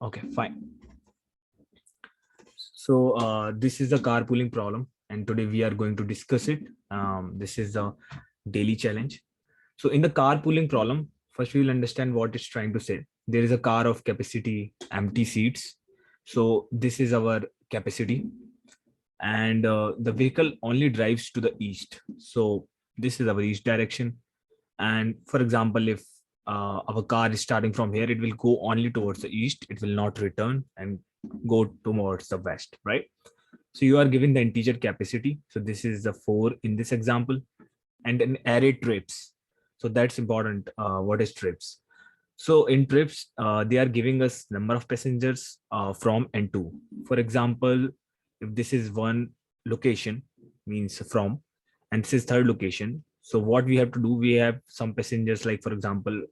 Okay, fine. So this is the carpooling problem, and today we are going to discuss it. This is the daily challenge. So in the carpooling problem, first we will understand what it's trying to say. There is a car of capacity, empty seats. So this is our capacity, and the vehicle only drives to the east. So this is our east direction. And for example, if our car is starting from here, it will go only towards the east. It will not return and go towards the west, right? So you are given the integer capacity. So this is the 4 in this example, and an array trips. So that's important. What is trips? So in trips, they are giving us number of passengers from and to. For example, if this is one location, means from, and this is third location. So what we have to do, we have some passengers, like for example,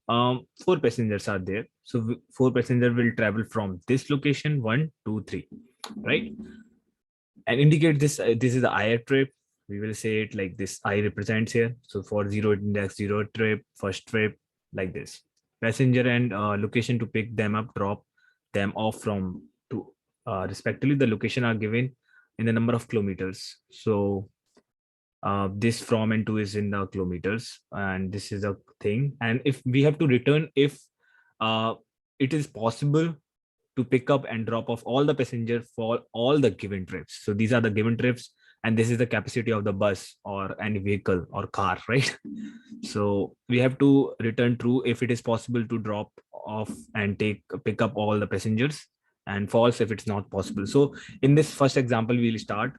four passengers are there. So four passengers will travel from this location, 1, 2, 3, right? And indicate this. This is the I trip. We will say it like this. I represents here. So for zero index, zero trip, first trip, like this. Passenger and location to pick them up, drop them off from to respectively. The location are given in the number of kilometers. So this from and to is in the kilometers, and this is a thing. And if we have to return, if uh, it is possible to pick up and drop off all the passenger for all the given trips. So these are the given trips, and this is the capacity of the bus or any vehicle or car, right? So we have to return true if it is possible to drop off and pick up all the passengers, and false if it's not possible. So in this first example, we'll start.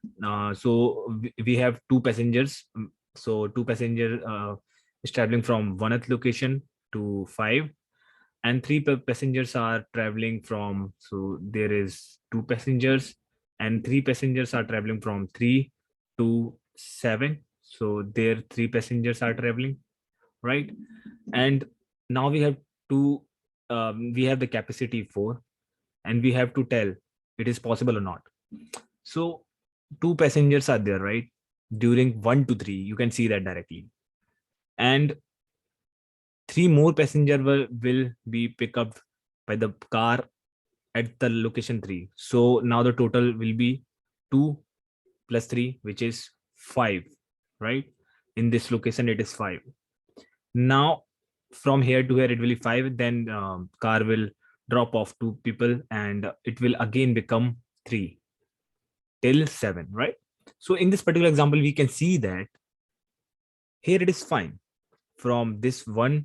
So we have two passengers. So two passenger is traveling from one location to 5, and three passengers are traveling from, so there is two passengers, and three passengers are traveling from 3 to 7. So there three passengers are traveling, right? And now we have to we have the capacity 4, and we have to tell it is possible or not. So two passengers are there, right? During 1 to 3, you can see that directly. And three more passenger will be picked up by the car at the location 3. So now the total will be 2 plus 3, which is 5, right? In this location, it is 5. Now from here to here, it will be 5. Then car will drop off 2 people, and it will again become 3 till 7, right? So in this particular example, we can see that here it is fine. From this 1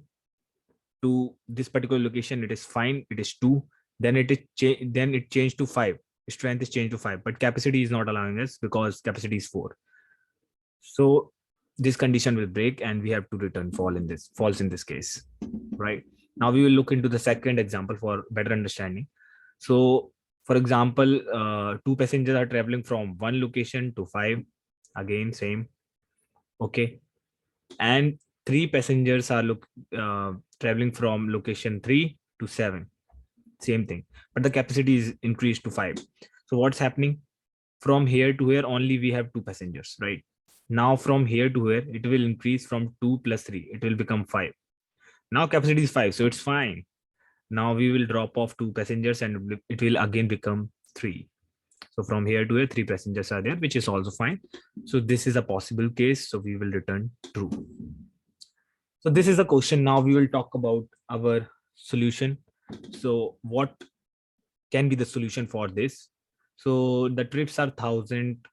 to this particular location, it is fine. It is 2. Then then it changed to 5. Strength is changed to 5, but capacity is not allowing us because capacity is 4. So this condition will break, and we have to return false in this case, right? Now we will look into the second example for better understanding. So for example, two passengers are traveling from one location to 5. Again, same. Okay. And three passengers are traveling from location 3 to 7. Same thing, but the capacity is increased to 5. So what's happening? From here to here, only we have two passengers, right? Now from here to here, it will increase from 2 plus 3. It will become 5. Now capacity is 5, so it's fine. Now we will drop off two passengers, and it will again become 3. So from here to here, three passengers are there, which is also fine. So this is a possible case. So we will return true. So this is the question. Now we will talk about our solution. So what can be the solution for this? So the trips are 1,000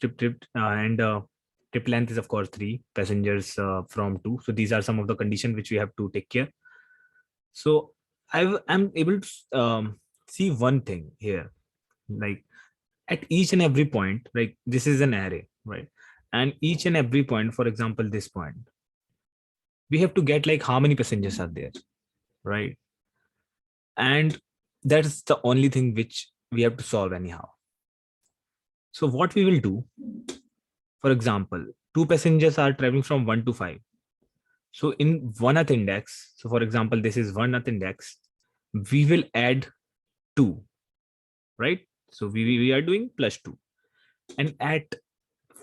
trip and trip length is of course 3 passengers from 2. So these are some of the conditions which we have to take care. So I'm able to see one thing here, like at each and every point, like this is an array, right? And each and every point, for example, this point, we have to get like how many passengers are there, right? And that's the only thing which we have to solve anyhow. So what we will do, for example, two passengers are traveling from 1 to 5. So in one earth index, so for example, this is one earth index, we will add 2, right? So we are doing plus 2. And at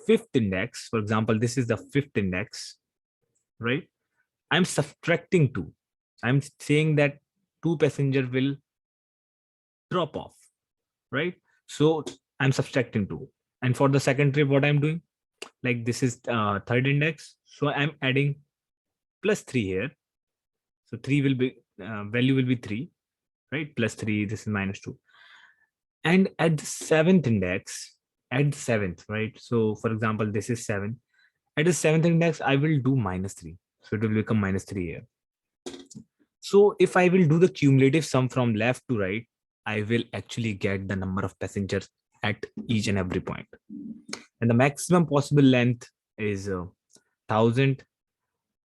fifth index, for example, this is the fifth index, right? I'm subtracting 2. I'm saying that two passenger will drop off, right? So I'm subtracting 2. And for the second trip, what I'm doing, like this is third index, so I'm adding plus 3 here. So 3 will be value will be 3, right? Plus 3, this is minus 2. And at the seventh index, at the seventh, right? So for example, this is 7. At the seventh index, I will do minus 3. So it will become minus 3 here. So if I will do the cumulative sum from left to right, I will actually get the number of passengers at each and every point. And the maximum possible length is 1000.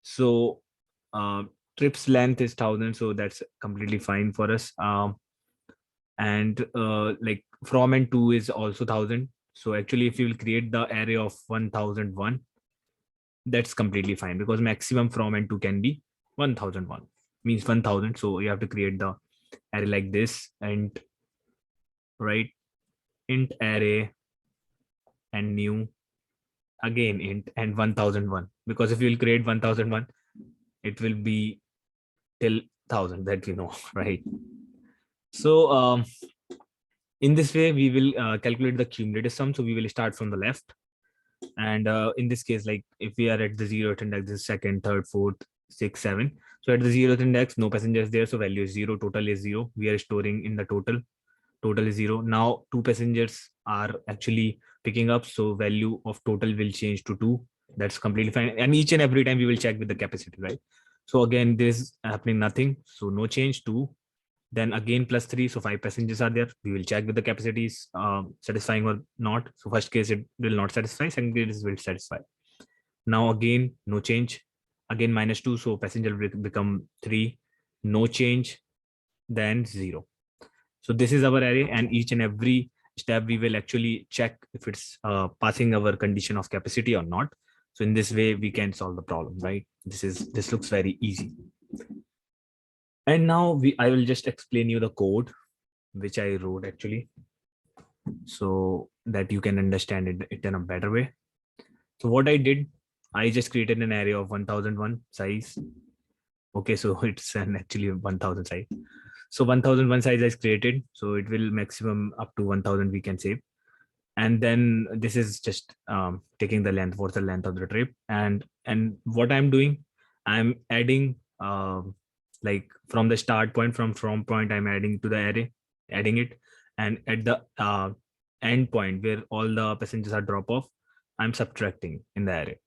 So trips length is 1000. So that's completely fine for us. And like from and to is also 1000. So actually, if you will create the array of 1001, that's completely fine, because maximum from and to can be 1001, means 1000. So you have to create the array like this, and right, int array and new, again int and 1001, because if you will create 1001, it will be till 1000, that we know. Right? So in this way we will calculate the cumulative sum. So we will start from the left, and in this case, like if we are at the 0th index, this is second, third, fourth, 6, 7. So at the 0th index, no passengers there, so value is 0, total is 0. We are storing in the total is 0. Now 2 passengers are actually picking up, so value of total will change to 2. That's completely fine, and each and every time we will check with the capacity, right? So again, this is happening nothing, so no change. 2, then again plus 3, so 5 passengers are there. We will check with the capacities satisfying or not. So first case it will not satisfy, second case will satisfy. Now again no change, again minus 2, so passenger will become 3, no change, then 0. So this is our array, and each and every step we will actually check if it's passing our condition of capacity or not. So in this way we can solve the problem, right? This looks very easy. And now I will just explain you the code which I wrote actually, so that you can understand it in a better way. So what I did, I just created an array of 1001 size. Okay, so it's an actually 1000 size. So 1001 size is created, so it will maximum up to 1000 we can save. And then this is just taking the length, what's the length of the trip, and what I'm doing, I'm adding like from the start point, from point, I'm adding to the array, adding it, and at the end point where all the passengers are drop off, I'm subtracting in the array.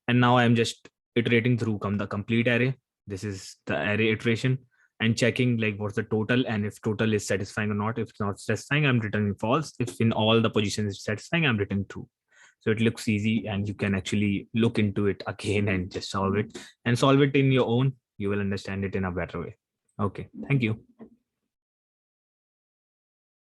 And now I'm just iterating through the complete array. This is the array iteration, and checking like what's the total, and if total is satisfying or not. If it's not satisfying, I'm returning false. If in all the positions it's satisfying, I'm returning true. So it looks easy, and you can actually look into it again and just solve it, and solve it in your own. You will understand it in a better way. Okay, thank you.